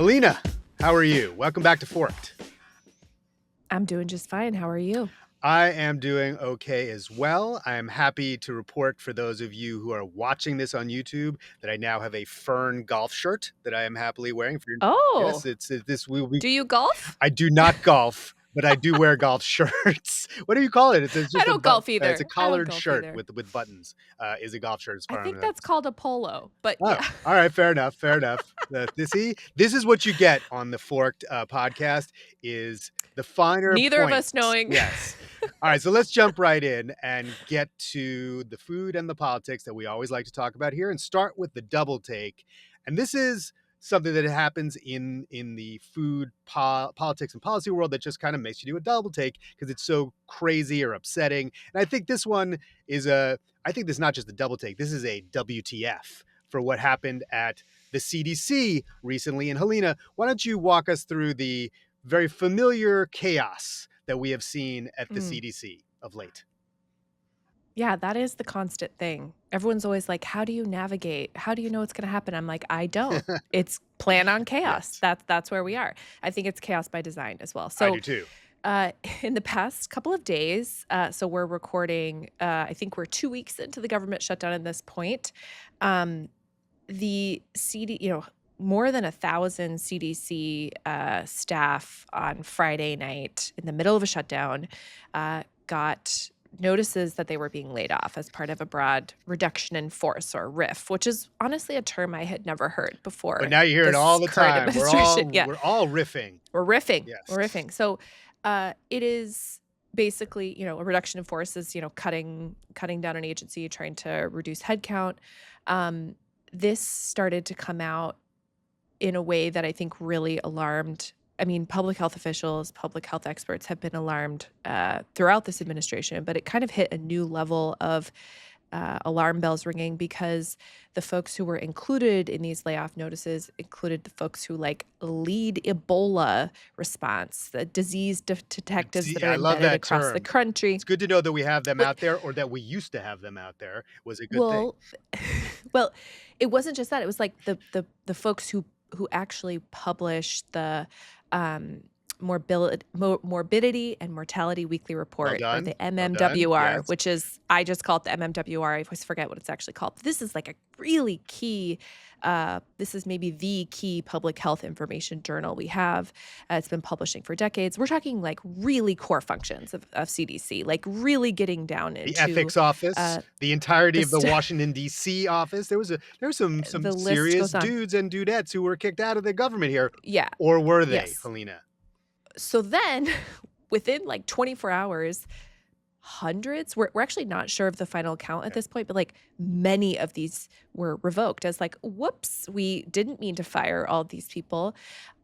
Helena, how are you? Welcome back to Forked. I'm doing just fine. How are you? I am doing okay as well. I am happy to report for those of you who are watching this on YouTube that I now have a Fern golf shirt that I am happily wearing. Yes, Oh, this will be. do you golf? I do not golf, but I do wear golf shirts. What do you call it? It's I just don't golf it's a either. I don't collared golf shirt either. with buttons. Is a golf shirt as I far as think I'm that's concerned. called a polo, but Oh, yeah. all right. Fair enough. Fair enough. This is what you get on the Forked podcast is the finer Neither of points. us knowing. Yes. All right. So let's jump right in and get to the food and the politics that we always like to talk about here and start with the double take. And this is something that happens in the food politics and policy world that just kind of makes you do a double take because it's so crazy or upsetting. And I think this one is I think this is not just a double take. This is a WTF for what happened at the CDC recently. And Helena, why don't you walk us through the very familiar chaos that we have seen at the CDC of late? Yeah, that is the constant thing. Everyone's always like, how do you navigate? How do you know what's going to happen? I'm like, I don't. It's plan on chaos. Yes. That's where we are. I think it's chaos by design as well. I So do too. in the past couple of days, so we're recording, I think we're 2 weeks into the government shutdown at this point. The more than 1,000 CDC staff on Friday night in the middle of a shutdown got notices that they were being laid off as part of a broad reduction in force, or RIF, which is honestly a term I had never heard before. But now you hear it this all the current time. administration. Yeah. We're all riffing. We're riffing. Yes. We're riffing. So it is basically, a reduction in force is, cutting down an agency, trying to reduce headcount. This started to come out in a way that I think really alarmed. I mean, public health officials, public health experts have been alarmed throughout this administration, but it kind of hit a new level of alarm bells ringing because the folks who were included in these layoff notices included the folks who lead Ebola response, the disease detectives that are embedded across the country. It's good to know that we have them out there, or that we used to have them out there was a good thing. Well, it wasn't just that. It was like the folks who actually published the morbidity and mortality weekly report, or the MMWR, yes. Which is, I just call it the MMWR. I always forget what it's actually called. This is like a really key, this is maybe the key public health information journal we have. It's been publishing for decades. We're talking like really core functions of CDC, like really getting down into the ethics office, the entirety of the Washington D.C. office. There was some serious dudes and dudettes who were kicked out of the government here. Yeah. Or were they, Yes. Helena? So then within 24 hours, hundreds, we're actually not sure of the final count at this point, but many of these were revoked as whoops, we didn't mean to fire all these people.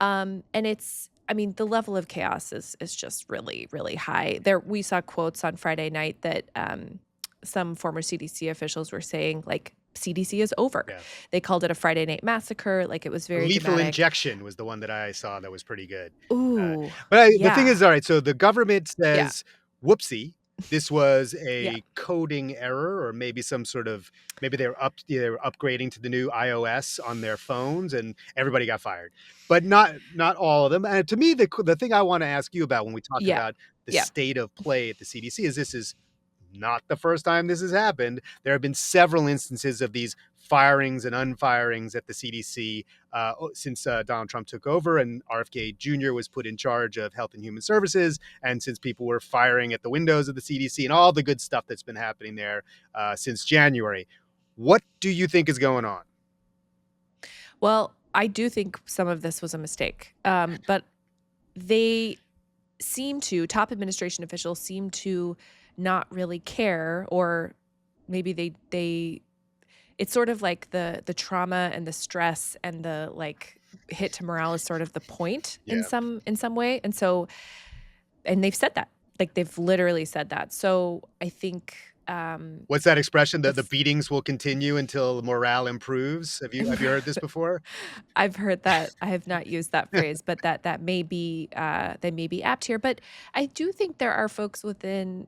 And the level of chaos is just really, really high. We saw quotes on Friday night that some former CDC officials were saying CDC is over. Yeah. They called it a Friday night massacre. It was very lethal dramatic. Injection was the one that I saw that was pretty good. Ooh. The thing is, all right, so the government says, whoopsie, this was a coding error, or maybe some sort of, maybe they were upgrading to the new iOS on their phones and everybody got fired. But not all of them. And to me, the thing I want to ask you about when we talk about the state of play at the CDC is this is not the first time this has happened. There have been several instances of these firings and unfirings at the CDC since Donald Trump took over and RFK Jr. was put in charge of Health and Human Services, and since people were firing at the windows of the CDC and all the good stuff that's been happening there since January. What do you think is going on? Well, I do think some of this was a mistake, but top administration officials seem to not really care, or maybe they it's sort of like the trauma and the stress and the hit to morale is sort of the point in some way. And they've said that, they've literally said that. So I think what's that expression, that the beatings will continue until morale improves? Have you heard this before? I've heard that. I have not used that phrase, but that may be apt here. But I do think there are folks within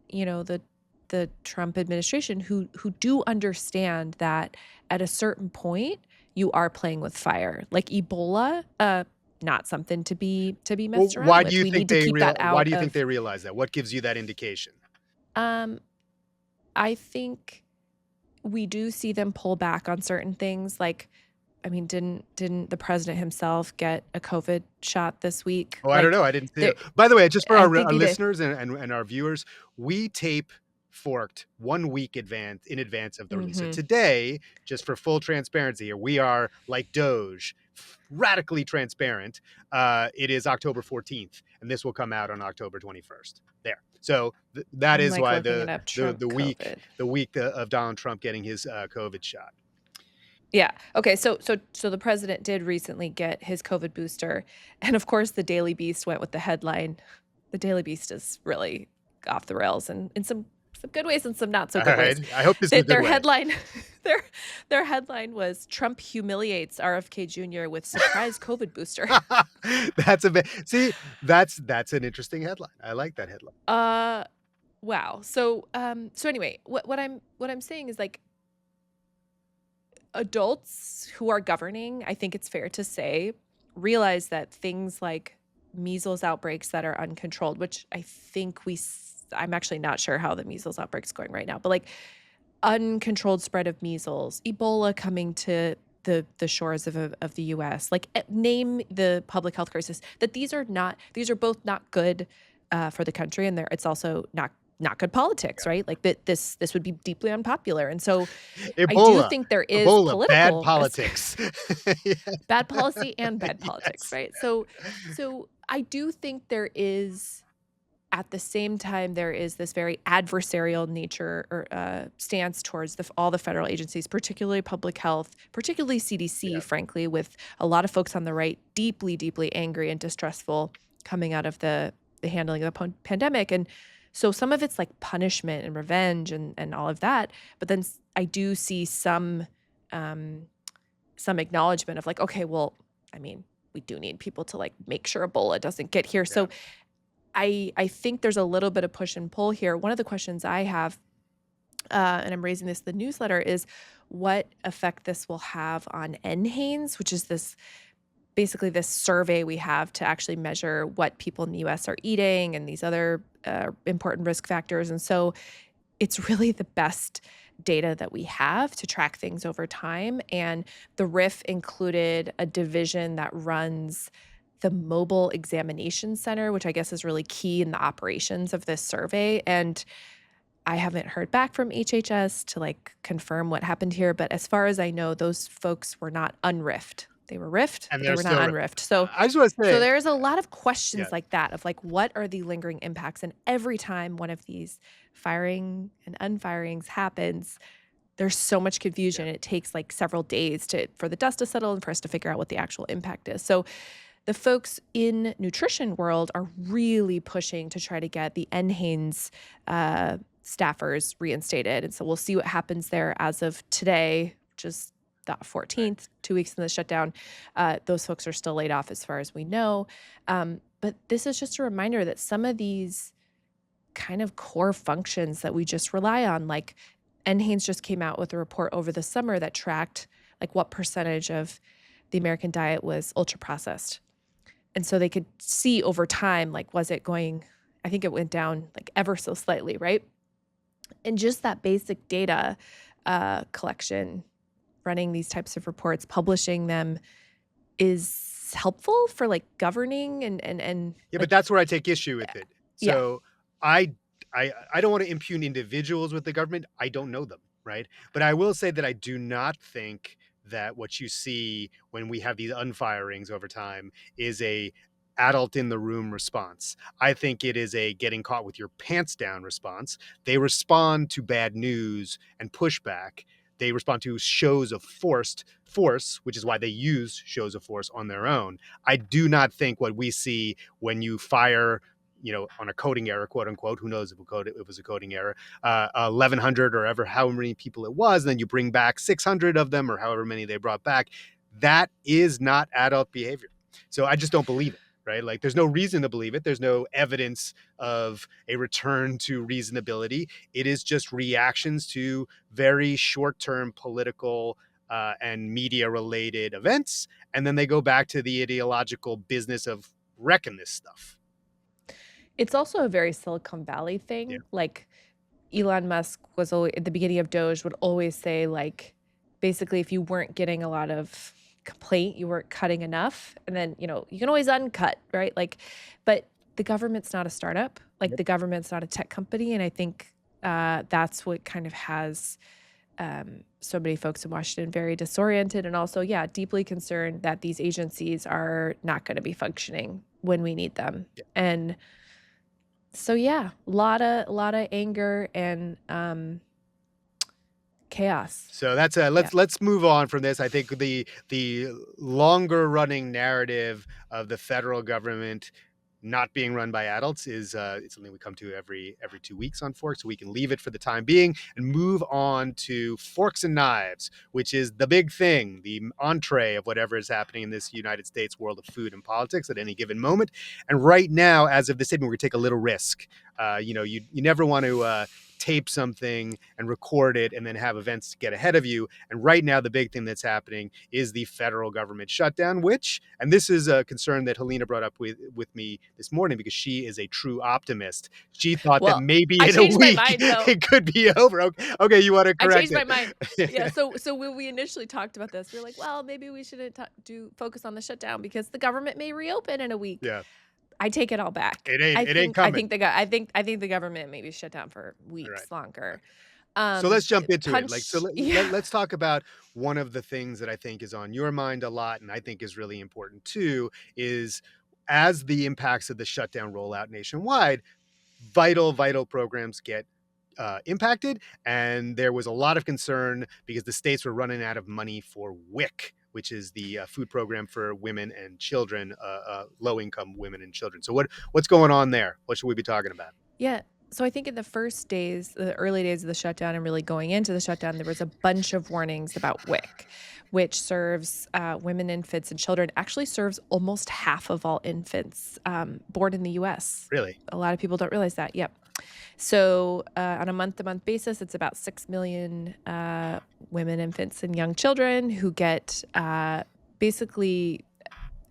the Trump administration who do understand that at a certain point you are playing with fire. Ebola, not something to be Well, messed around why do with. you We think need to keep that why out do you think of they realize that? What gives you that indication? um I think we do see them pull back on certain things. Like, I mean, didn't the president himself get a COVID shot this week? Oh, I don't Like, know, I didn't see there it. By the way, just for I our think he did. listeners and our viewers, we tape Forked 1 week in advance of the release. So Mhm. today, just for full transparency here, we are like Doge, radically transparent. It is October 14th, and this will come out on October 21st. There. So that I'm, is like, why looking it up, Trump COVID. the week of Donald Trump getting his COVID shot. Yeah. Okay, so the president did recently get his COVID booster, and of course, the Daily Beast went with the headline. The Daily Beast is really off the rails and in some good ways and some not so All good ways. right. I hope this is a That good their way. headline their their headline was Trump humiliates RFK Jr. with surprise COVID booster. That's a bit. See, that's an interesting headline. I like that headline. Uh wow. So anyway, what I'm saying is like adults who are governing, I think it's fair to say, realize that things like measles outbreaks that are uncontrolled, which I think I'm actually not sure how the measles outbreak's going right now, but like uncontrolled spread of measles, Ebola coming to the shores of the US, like name the public health crisis, that these are both not good for the country, and it's also not good politics, right? Like that this would be deeply unpopular. And so I do Ebola, think there is Ebola, bad political politics. Yeah. bad policy and bad politics, Yes. right? So I do think there is at the same time there is this very adversarial nature or stance towards all the federal agencies, particularly public health, particularly CDC, Yeah. frankly, with a lot of folks on the right deeply, deeply angry and distrustful coming out of the handling of the pandemic. And so some of it's like punishment and revenge and all of that. But then I do see um, some acknowledgement of like, okay, well, I mean, we do need people to like make sure Ebola doesn't get here. Yeah. So I think there's a little bit of push and pull here. One of the questions I have, and I'm raising this in the newsletter, is what effect this will have on NHANES, which is this basically this survey we have to actually measure what people in the US are eating and these other important risk factors. And so it's really the best data that we have to track things over time. And the RIF included a division that runs the mobile examination center, which I guess is really key in the operations of this survey. And I haven't heard back from HHS to like confirm what happened here. But as far as I know, those folks were not unriffed. They were riffed, And but they they're were not still. unriffed. So I just want to so say, there's a lot of yeah. questions like that of like, what are the lingering impacts? And every time one of these firing and unfirings happens, there's so much Yeah. confusion. It takes like several days for the dust to settle and for us to figure out what the actual impact is. So the folks in nutrition world are really pushing to try to get the NHANES staffers reinstated. And so we'll see what happens there as of today, which is the Right. 14th, 2 weeks in the shutdown. Those folks are still laid off as far as we know. But this is just a reminder that some of these kind of core functions that we just rely on, like NHANES just came out with a report over the summer that tracked like what percentage of the American diet was ultra processed. And so they could see over time, like, was it going, I think it went down like ever so slightly, right? And just that basic data collection, running these types of reports, publishing them is helpful for like governing and Yeah, but like, that's where I take issue with it. yeah. So I I don't want to impugn individuals with the government. I don't know them, right? But I will say that I do not think that what you see when we have these unfirings over time is a adult in the room response. I think it is a getting caught with your pants down response. They respond to bad news and pushback. They respond to shows of force, which is why they use shows of force on their own. I do not think what we see when you fire, on a coding error, quote unquote, who knows if it was a coding error, 1,100 or ever how many people it was, and then you bring back 600 of them or however many they brought back. That is not adult behavior. So I just don't believe it. Right? Like there's no reason to believe it. There's no evidence of a return to reasonability. It is just reactions to very short-term political and media related events, and then they go back to the ideological business of wrecking this stuff. It's also a very Silicon Valley Yeah. thing. Like Elon Musk was always at the beginning of Doge would always say like basically if you weren't getting a lot of complaint, you weren't cutting enough. And then, you can always uncut, right? Like, but the government's not a startup. Like Yep. the government's not a tech company. And I think that's what kind of has so many folks in Washington very disoriented and also, yeah, deeply concerned that these agencies are not going to be functioning when we need them. Yeah. And so yeah, a lot of anger and chaos. So that's Yeah. let's move on from this. I think the longer running narrative of the federal government not being run by adults is it's something we come to every 2 weeks on Forks, so we can leave it for the time being and move on to Forks and Knives, which is the big thing, the entree of whatever is happening in this United States world of food and politics at any given moment. And right now, as of this statement, we're going to take a little risk. You never want to tape something and record it and then have events get ahead of you. And right now, the big thing that's happening is the federal government shutdown, which, and this is a concern that Helena brought up with me this morning because she is a true optimist. She thought that Well, maybe I in a changed my week mind though. it could be over. Okay, you want to I correct changed my mind. Yeah, it. so when we initially talked about this, we were like, well, maybe we shouldn't focus on the shutdown because the government may reopen in a week. Yeah, I take it all back. it ain't coming. I think the government may be shut down for All right. weeks longer. So let's jump into it. Like, so Punch, yeah. let's talk about one of the things that I think is on your mind a lot, and I think is really important too, is as the impacts of the shutdown roll out nationwide, vital programs get impacted, and there was a lot of concern because the states were running out of money for WIC, which is the food program for women and children, low income women and children. So what's going on there? What should we be talking about? Yeah. So I think in the first days, the early days of the shutdown and really going into the shutdown, there was a bunch of warnings about WIC, which serves women, infants, and children, actually serves almost half of all infants born in the US. Really? A lot of people don't realize that. Yep. So on a month-to-month basis, it's about 6 million women, infants, and young children who get basically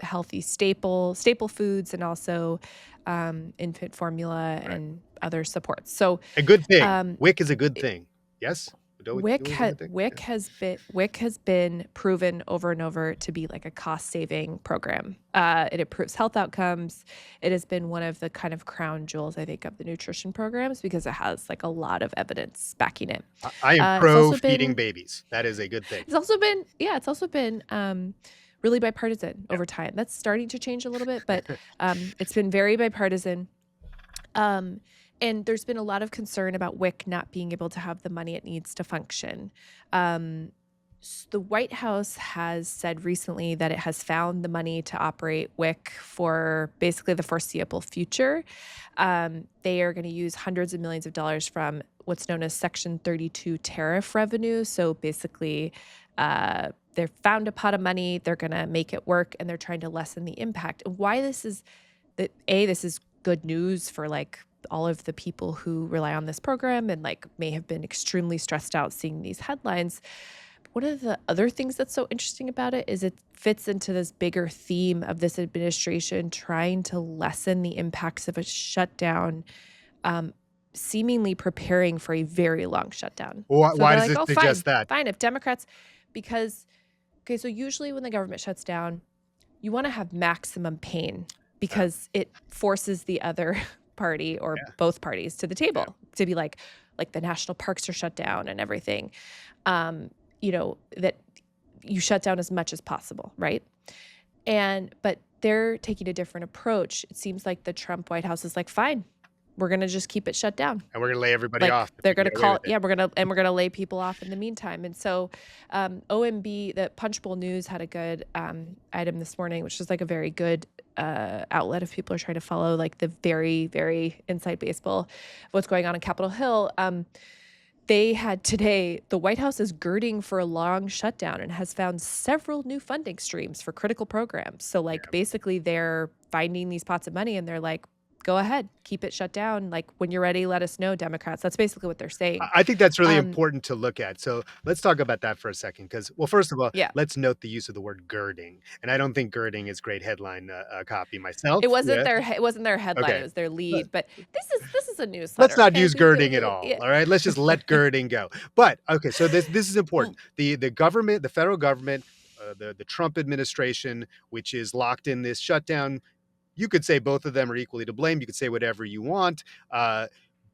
healthy staple foods and also infant formula Right. and other supports. So A good thing. um, WIC is a good it- thing. Yes? WIC, Is a good thing? WIC has been proven over and over to be like a cost saving program. It improves health outcomes. It has been one of the kind of crown jewels, I think, of the nutrition programs because it has like a lot of evidence backing it. I am It's pro also feeding been babies. That is a good thing. it's also been really bipartisan over time. That's starting to change a little bit, but it's been very bipartisan. Um, and there's been a lot of concern about WIC not being able to have the money it needs to function. The White House has said recently that it has found the money to operate WIC for basically the foreseeable future. They are going to use hundreds of millions of dollars from what's known as Section 32 tariff revenue. So basically, they've found a pot of money, they're going to make it work, and they're trying to lessen the impact. And why this is that this is good news for like all of the people who rely on this program and like may have been extremely stressed out seeing these headlines. One of the other things that's so interesting about it is it fits into this bigger theme of this administration trying to lessen the impacts of a shutdown, seemingly preparing for a very long shutdown. So Why they're does like, it oh, suggest that? fine, if Democrats, because, okay, so usually when the government shuts down, you want to have maximum pain because it forces the other party or Yeah. both parties to the table to be like the national parks are shut down and everything. That you shut down as much as possible, right? But they're taking a different approach. It seems like the Trump White House is like, fine, we're gonna just keep it shut down. And we're gonna lay everybody Like off if they're we can gonna get away call, with it. yeah, we're gonna lay people off in the meantime. And so, OMB, the Punchbowl News had a good item this morning, which is like a very good outlet if people are trying to follow like the very, very inside baseball of what's going on Capitol Hill. They had today, the White House is girding for a long shutdown and has found several new funding streams for critical programs. So like basically they're finding these pots of money and they're like, go ahead, keep it shut down. Like, when you're ready, let us know, Democrats. That's basically what they're saying. I think that's really Um, important to look at. So let's talk about that for a second, because, well, first of all, yeah. let's note the use of the word girding, and I don't think girding is great headline copy myself. It wasn't Yeah. their headline, it Okay. was their Let- lead, but this is a Let's newsletter, not okay? use girding at all. Yeah. All right. Let's just let girding go. But okay, so this is Mm, important. The government, the federal government, the Trump administration, which is locked in this shutdown. You could say both of them are equally to blame. You could say whatever you want.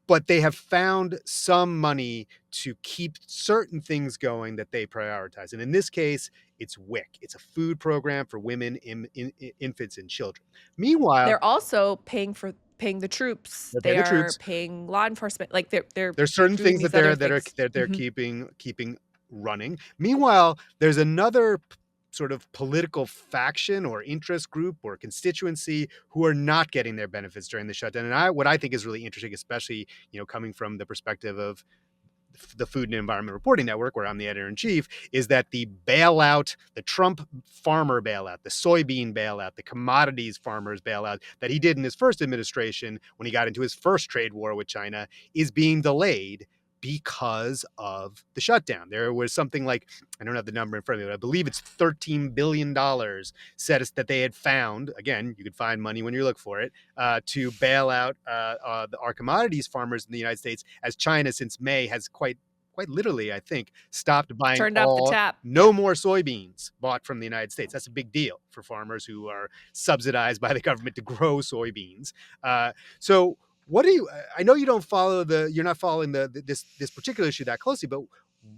But they have found some money to keep certain things going that they prioritize. And in this case, it's WIC. It's a food program for women, infants, and children. Meanwhile, they're also paying the troops. they're paying They the are troops. paying law enforcement, like, they're There's certain doing things these other things. that they're Mhm. keeping running. Meanwhile, there's another sort of political faction or interest group or constituency who are not getting their benefits during the shutdown. And what I think is really interesting, especially, coming from the perspective of the Food and Environment Reporting Network, where I'm the editor in chief, is that the bailout, the Trump farmer bailout, the soybean bailout, the commodities farmers bailout that he did in his first administration when he got into his first trade war with China, is being delayed because of the shutdown. There was something like, I don't have the number in front of me, but I believe it's $13 billion said that they had found. Again, you could find money when you look for it, to bail out our commodities farmers in the United States, as China since May has quite literally, I think, stopped buying Turned off the tap. no Yep. more soybeans bought from the United States. That's a big deal for farmers who are subsidized by the government to grow soybeans. So what do you, I know you don't follow you're not following this particular issue that closely, but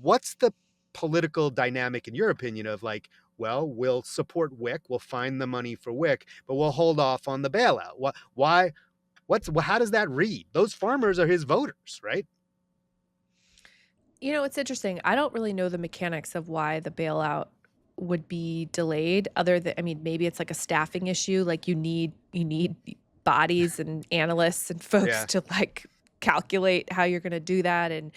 what's the political dynamic in your opinion of, like, well, we'll support WIC, we'll find the money for WIC, but we'll hold off on the bailout? Why? How does that read? Those farmers are his voters, right? It's interesting. I don't really know the mechanics of why the bailout would be delayed, other than, I mean, maybe it's like a staffing issue, like, you need bodies and analysts and folks Yeah. to, like, calculate how you're gonna do that and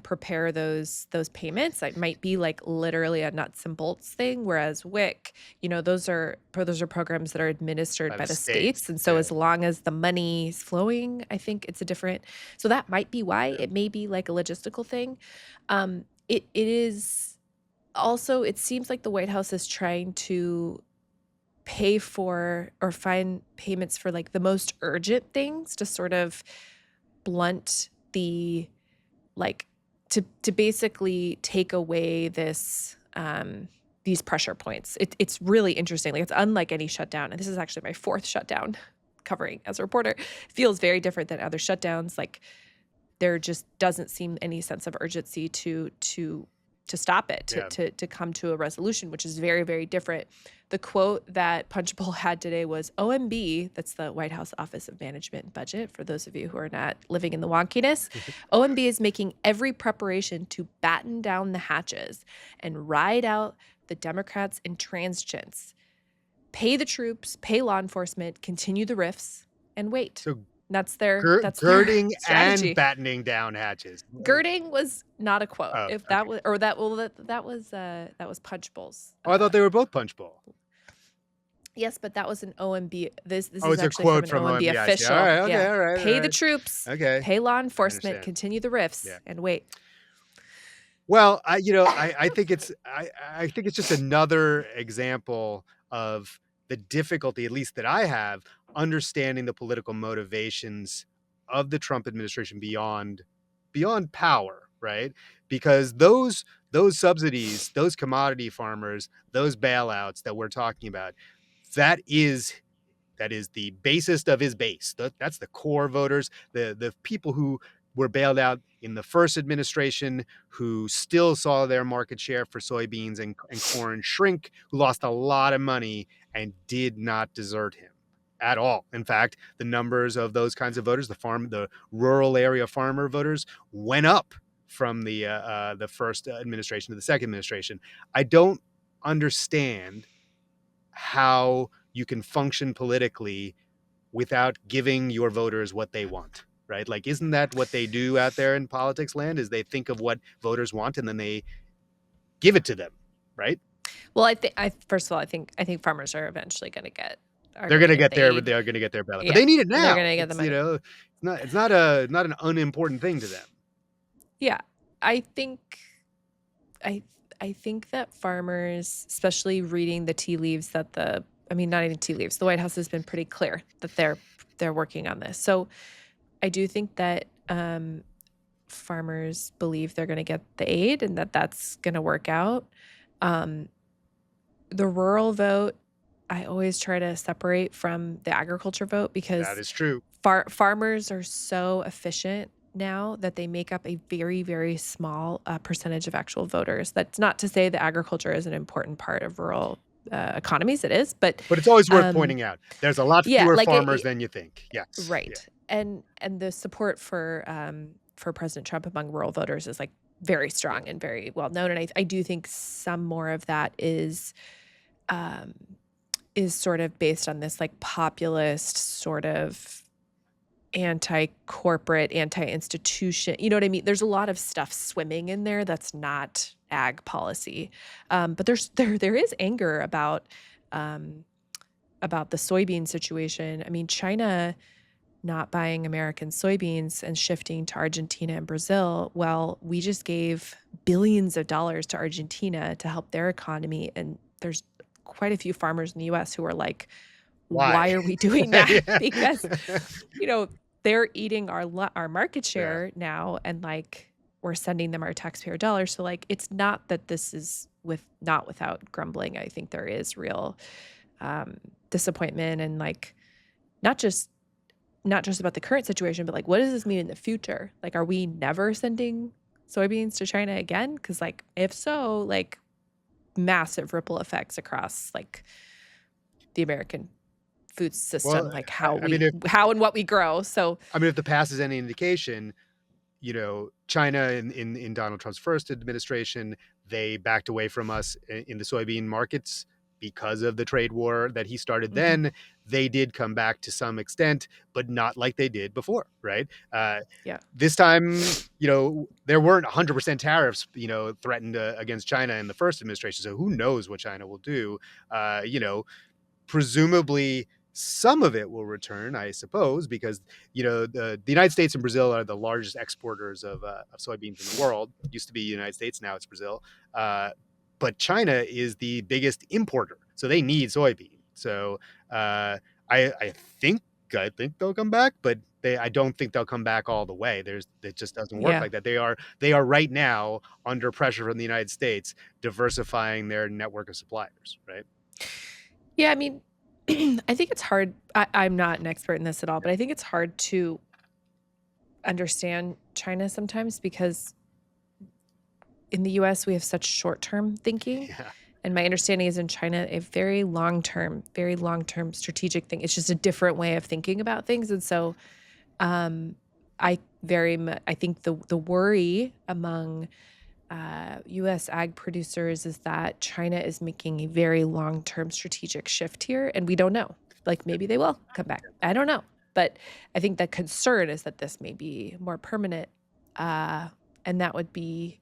prepare those payments. It might be, like, literally a nuts and bolts thing, whereas WIC, those are programs that are administered By by the the states. states, and so Yeah. as long as the money's flowing, I think it's a different, so that might be why. Yeah. It may be, like, a logistical thing. It is also, it seems like the White House is trying to pay for or find payments for, like, the most urgent things to sort of blunt the, like, to basically take away these pressure points. It's really interesting. Like, it's unlike any shutdown, and this is actually my fourth shutdown covering as a reporter. It feels very different than other shutdowns. Like, there just doesn't seem any sense of urgency to stop it, Yeah. to come to a resolution, which is very, very different. The quote that Punchbowl had today was, OMB, that's the White House Office of Management and Budget, for those of you who are not living in the wonkiness, OMB is making every preparation to batten down the hatches and ride out the Democrats' intransigence. Pay the troops, pay law enforcement, continue the rifts, and wait. So That's their girding and strategy. battening down hatches. Girding was not a quote. Oh, If that okay. was, or that, well, that was Punchbowl's. Oh, I thought they were both Punch Bowl. Yes, but that was an OMB. This Oh, is it's a actually from quote an from OMB OMB. I see. All official. right. Okay. Yeah. All right. All Pay the right. troops, Okay. pay law I enforcement, understand. continue the rifts, Yeah. and wait. Well, I think I think it's just another example of the difficulty, at least that I have, understanding the political motivations of the Trump administration beyond power, right? Because those subsidies, those commodity farmers, those bailouts that we're talking about, that is that is the basest of his base. That's the core voters, the people who were bailed out in the first administration, who still saw their market share for soybeans and corn shrink, who lost a lot of money and did not desert him at all. In fact, the numbers of those kinds of voters, the rural area farmer voters, went up from the first administration to the second administration. I don't understand how you can function politically without giving your voters what they want, right? Like, isn't that what they do out there in politics land? Is they think of what voters want and then they give it to them, right? Well, first of all, I think farmers are eventually going to get are They're gonna gonna get get the their aid. they're gonna get their bailout, but Yeah, they need it they're now. gonna get the It's, you money. know, it's not an unimportant thing to them. Yeah, I think I I think that farmers, especially reading the tea leaves that the I mean, not even tea leaves, the White House has been pretty clear that they're working on this. So I do think that farmers believe they're going to get the aid and that that's going to work out. Um, the rural vote, I always try to separate from the agriculture vote That because is true. farmers are so efficient now that they make up a very, very small percentage of actual voters. That's not to say that agriculture is an important part of rural economies. It is, but But it's always worth um, pointing out. There's a lot yeah, fewer like farmers than you think. Yes. Yeah. right. And the support for President Trump among rural voters is like very Yeah. strong and very well known. And I do think some more of that um is sort of based on this like populist sort of anti-corporate, anti-institution. You know what I mean? There's a lot of stuff swimming in there that's not ag policy. But there is anger um about the soybean situation. I mean, China not buying American soybeans and shifting to Argentina and Brazil. Well, we just gave billions of dollars to Argentina to help their economy. And there's quite a few farmers in the US who are like, Why? why are we doing that? Yeah. Because, you know, they're eating our market Yeah. share now and like we're sending them our taxpayer dollars. So like it's not that this is not without grumbling. I think there is real disappointment and like not just not just about the current situation, but like, what does this mean in the future? Like, are we never sending soybeans to China again? Because, like, if so, like, massive ripple effects across like the American food system, Well, like I mean, if how and what we grow. So, if the past is any indication, China in Donald Trump's first administration, they backed away from us in the soybean markets because of the trade war that he started. mhm, Then they did come back to some extent, but not like they did before, right? yeah, This time, there weren't 100% tariffs, threatened against China in the first administration. So who knows what China will do? Uh, you know, Presumably some of it will return, I suppose, because the United States and Brazil are the largest exporters of soybeans in the world. It used to be the United States, now it's Brazil. Uh, but China is the biggest importer, so they need soybean. So I think they'll come back, but I don't think they'll come back all the way. It just doesn't work yeah, like that. They are right now under pressure from the United States, diversifying their network of suppliers, right? yeah. I mean, I think it's hard. I'm not an expert in this at all, but I think it's hard to understand China sometimes because in the US we have such short-term thinking. Yeah. And my understanding is in China, a very long-term strategic thing. It's just a different way of thinking about things. And so um, I think the worry among US ag producers is that China is making a very long-term strategic shift here. And we don't know. Like maybe they will come back. I don't know. But I think the concern is that this may be more permanent. Uh, and that would be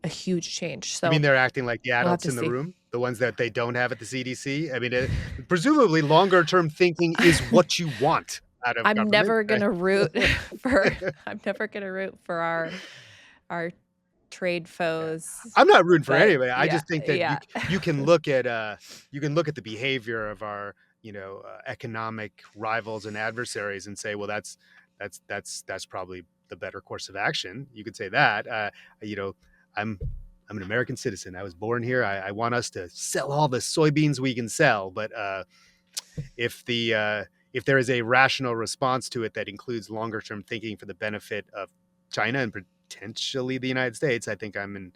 a huge change. You mean So they're acting like the we'll have adults to in the see. room, the ones that they don't have at the CDC? I mean, presumably longer term thinking is what you want out of I'm government, never right? gonna root for I'm never gonna root for our trade Yeah. foes, I'm not rooting for but anybody. I yeah, just think that yeah. you can look at the behavior of our economic rivals and adversaries and say, well, that's probably the better course of action. You could say that. You know, I'm I'm an American citizen. I was born here. I want us to sell all the soybeans we can sell, but if if there is a rational response to it that includes longer term thinking for the benefit of China and potentially the United States, I think I'm in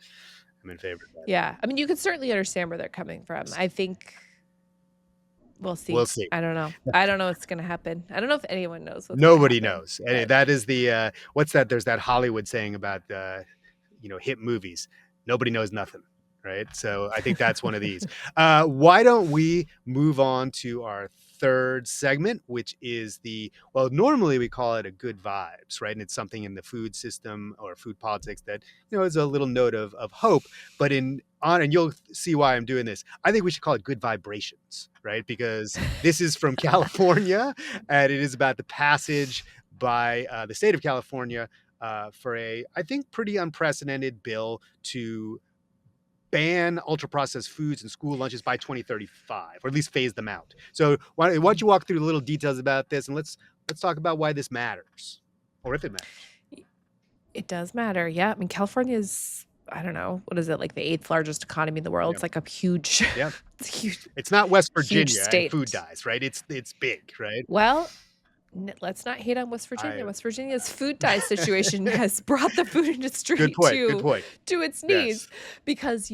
favor of that. Yeah. I mean, you can certainly understand where they're coming from. I think we'll see. We'll see. I don't know. I don't know what's gonna happen. I don't know if anyone knows what's gonna Nobody happen, knows. And but that is the what's that? There's that Hollywood saying about hit movies. Nobody knows nothing. right? So I think that's one of these. Why don't we move on to our third segment, which is well, normally we call it a good vibes, right? And it's something in the food system or food politics that, is a little note of hope. But and you'll see why I'm doing this. I think we should call it good vibrations, right? Because this is from California, and it is about the passage by the state of California for I think, pretty unprecedented bill to ban ultra processed foods in school lunches by 2035, or at least phase them out. So why don't you walk through the little details about this, and let's talk about why this matters, or if it matters. It does matter. Yeah. I mean, California is, I don't know, what is it, like the eighth largest economy in the world? Yeah, It's like a huge, yeah. it's a huge, It's not West huge Virginia and food state. dyes, right? It's big, right? Well, let's not hate on West Virginia. I West Virginia's food dye situation has brought the food Good industry point. Good point. to its knees Yes. because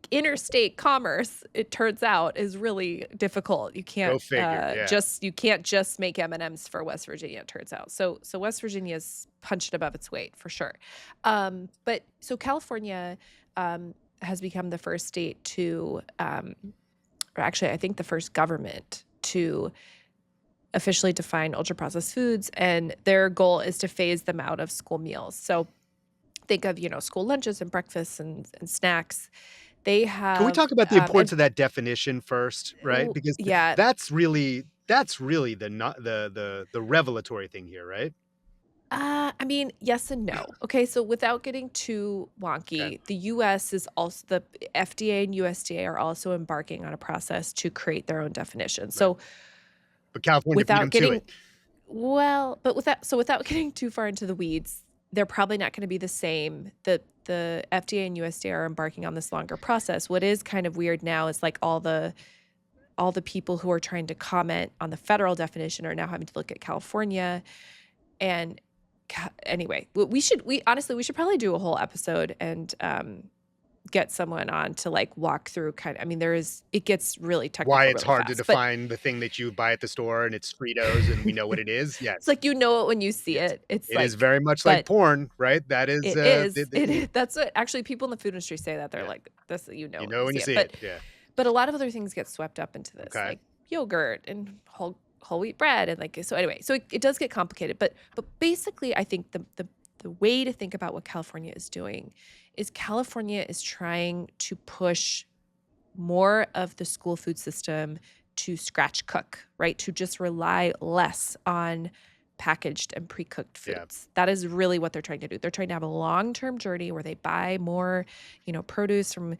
interstate commerce, it turns out, is really difficult. Go figure. Yeah. You can't just make M&Ms for West Virginia, it turns out. So West Virginia's punched above its weight for sure. But so California has become the first state to, or actually I think the first government to officially define ultra processed foods, and their goal is to phase them out of school meals. So think of, school lunches and breakfasts and snacks. They Can we have, talk about the and importance of that definition first, right? Because yeah, that's really the revelatory thing here, right? I mean, yes and no. Okay, so without getting too Okay. wonky, the US is also the FDA and USDA are also embarking on a process to create their own definition. Right. So But California beat without them to getting it. without getting too far into the weeds, they're probably not going to be the same. The FDA and USDA are embarking on this longer process. What is kind of weird now is like all the people who are trying to comment on the federal definition are now having to look at California. And anyway, we honestly, we should probably do a whole episode and get someone on to like walk through I mean, it gets really Why technical it's really hard to fast, but define the thing that you buy at the store and it's Fritos and we know what it is. it's Yes. like, it when you see Yes. it. It's It is like, very much like but porn, right? That is, it is, that's what actually people in the food industry say, that they're yeah. like, this, You when know you when see you it. see it. Yeah. But a lot of other things get swept up into this, Okay. like yogurt and whole wheat bread, and like, so anyway, so it does get complicated. But basically, I think the way to think about what California is doing is California is trying to push more of the school food system to scratch cook, right? To just rely less on packaged and pre-cooked Yeah. foods. That is really what they're trying to do. They're trying to have a long-term journey where they buy more, produce from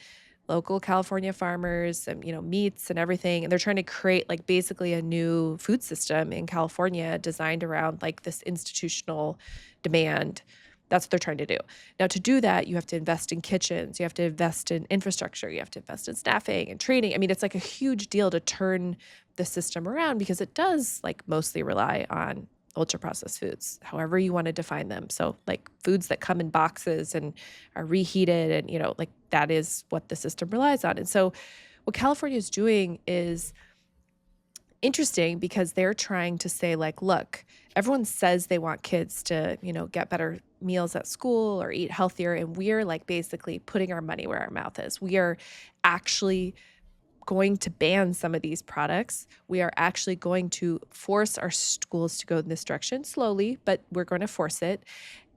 local California farmers and, meats and everything. And they're trying to create like basically a new food system in California designed around like this institutional demand. That's what they're trying to do. Now, to do that, you have to invest in kitchens, you have to invest in infrastructure, you have to invest in staffing and training. I mean, it's like a huge deal to turn the system around because it does like mostly rely on ultra processed foods, however you want to define them. So like foods that come in boxes and are reheated and, like that is what the system relies on. And so what California is doing is interesting because they're trying to say like, look, everyone says they want kids to, get better meals at school or eat healthier. And we're like basically putting our money where our mouth is. We are actually going to ban some of these products. We are actually going to force our schools to go in this direction slowly, but we're going to force it.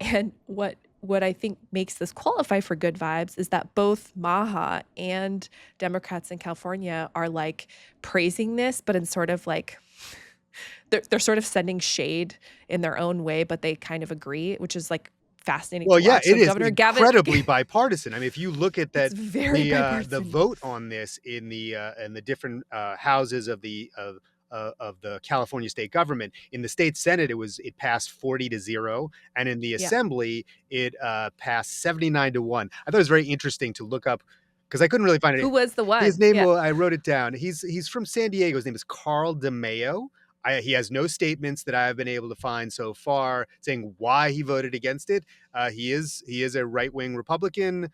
And what I think makes this qualify for good vibes is that both Maha and Democrats in California are like praising this, but in sort of like they're sort of sending shade in their own way, but they kind of agree, which is like fascinating Well, to yeah, watch. it So is Governor Gavin, incredibly bipartisan. I mean, if you look at it's that, very the bipartisan. vote on this in the different houses of the California state government, in the state Senate, it passed 40-0, and in the Yeah. Assembly, it passed 79-1. I thought it was very interesting to look up because I couldn't really find Who it. was the His one? name, Yeah. well, I wrote it down. He's from San Diego. His name is Carl DeMayo. He has no statements that I've been able to find so far saying why he voted against it. He is a right wing Republican.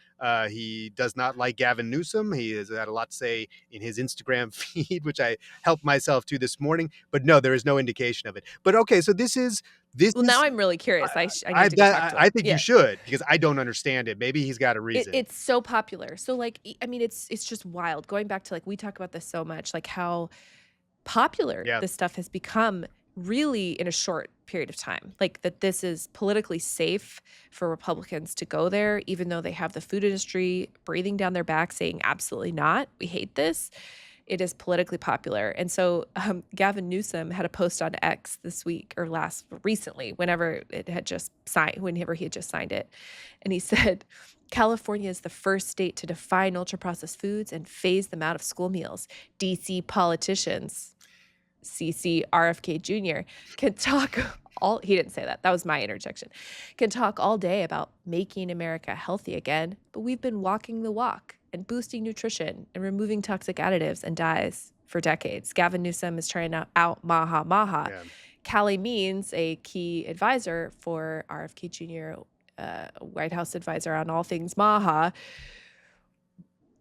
He does not like Gavin Newsom. He has had a lot to say in his Instagram feed, which I helped myself to this morning. But no, there is no indication of it. But okay, so this is This Well, now is I'm really curious. I need to go talk to I him. think you Yeah. should because I don't understand it. Maybe he's got a reason. It's so popular. So, like, I mean, it's just wild. Going back to, like, we talk about this so much, like, how popular Yeah. this stuff has become really in a short period of time. Like, that this is politically safe for Republicans to go there, even though they have the food industry breathing down their back saying, "Absolutely not. We hate this." It is politically popular. And so Gavin Newsom had a post on X this week or recently, whenever he had just signed it. And he said, California is the first state to define ultra-processed foods and phase them out of school meals. DC politicians, CC RFK Jr., can talk he didn't say that. That was my interjection. Can talk all day about making America healthy again, but we've been walking the walk and boosting nutrition and removing toxic additives and dyes for decades. Gavin Newsom is trying to out Maha Maha. Yeah. Callie Means, a key advisor for RFK Jr., White House advisor on all things Maha,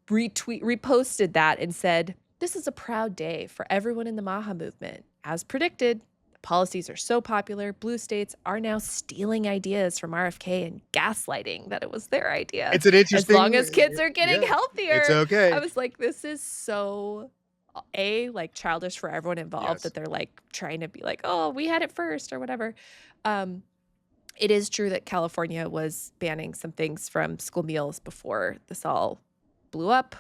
reposted that and said, "This is a proud day for everyone in the Maha movement. As predicted, the policies are so popular, blue states are now stealing ideas from RFK and gaslighting that it was their idea. It's an As long interesting as kids are getting yeah, it's healthier." I okay. was like, this is so like childish for everyone involved Yes. that they're like trying to be like, "Oh, we had it first," or whatever. It is true that California was banning some things from school meals before this all blew up,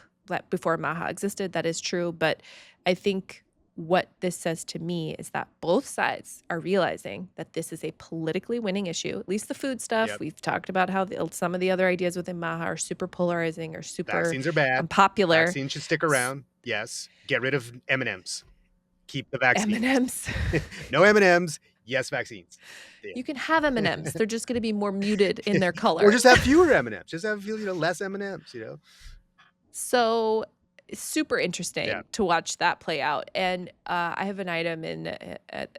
before Maha existed. That is true. But I think what this says to me is that both sides are realizing that this is a politically winning issue, at least the food stuff. Yep. We've talked about how some of the other ideas within Maha are super polarizing or super Vaccines are bad. unpopular. Vaccines should stick around. Yes. Get rid of M&Ms. Keep the vaccines. M&Ms. No M&Ms. Yes, vaccines. Yeah. You can have M&Ms. They're just going to be more muted in their color. Or just have fewer M&Ms. Just have less M&Ms, So super interesting Yeah. to watch that play out. And I have an item in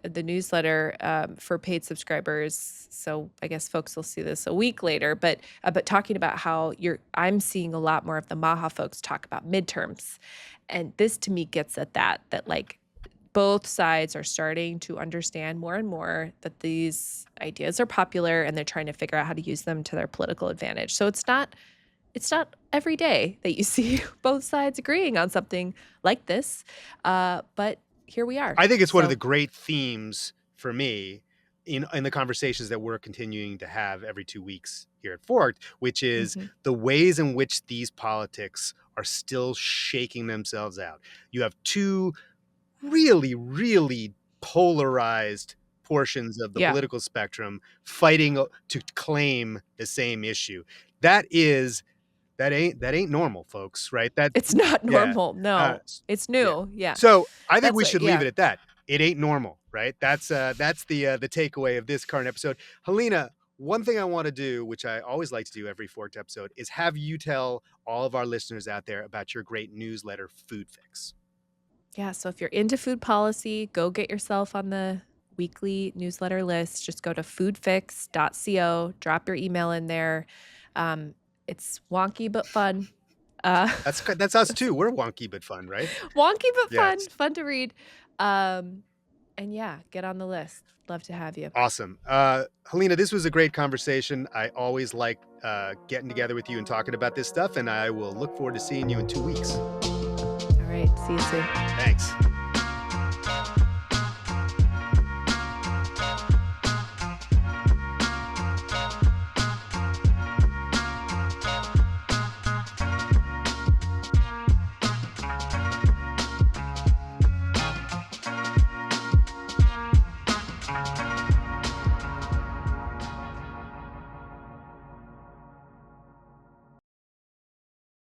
the newsletter for paid subscribers. So I guess folks will see this a week later. But talking about how I'm seeing a lot more of the Maha folks talk about midterms, and this to me gets at that like both sides are starting to understand more and more that these ideas are popular, and they're trying to figure out how to use them to their political advantage. So it's not every day that you see both sides agreeing on something like this, but here we are. I think it's one of the great themes for me in the conversations that we're continuing to have every 2 weeks here at Forked, which is the ways in which these politics are still shaking themselves out. You have two really, really polarized portions of the political spectrum fighting to claim the same issue. That ain't normal, folks, right? It's not normal. No, it's new. Yeah. So I think we should leave it at that. It ain't normal, right? That's the takeaway of this current episode. Helena, one thing I want to do, which I always like to do every Forked episode, is have you tell all of our listeners out there about your great newsletter, Food Fix. Yeah. So if you're into food policy, go get yourself on the weekly newsletter list. Just go to foodfix.co, drop your email in there. It's wonky but fun. That's us too. We're wonky but fun, right? Wonky but fun to read. And yeah, get on the list. Love to have you. Awesome. Helena, this was a great conversation. I always like getting together with you and talking about this stuff, and I will look forward to seeing you in 2 weeks. All right. See you soon. Thanks.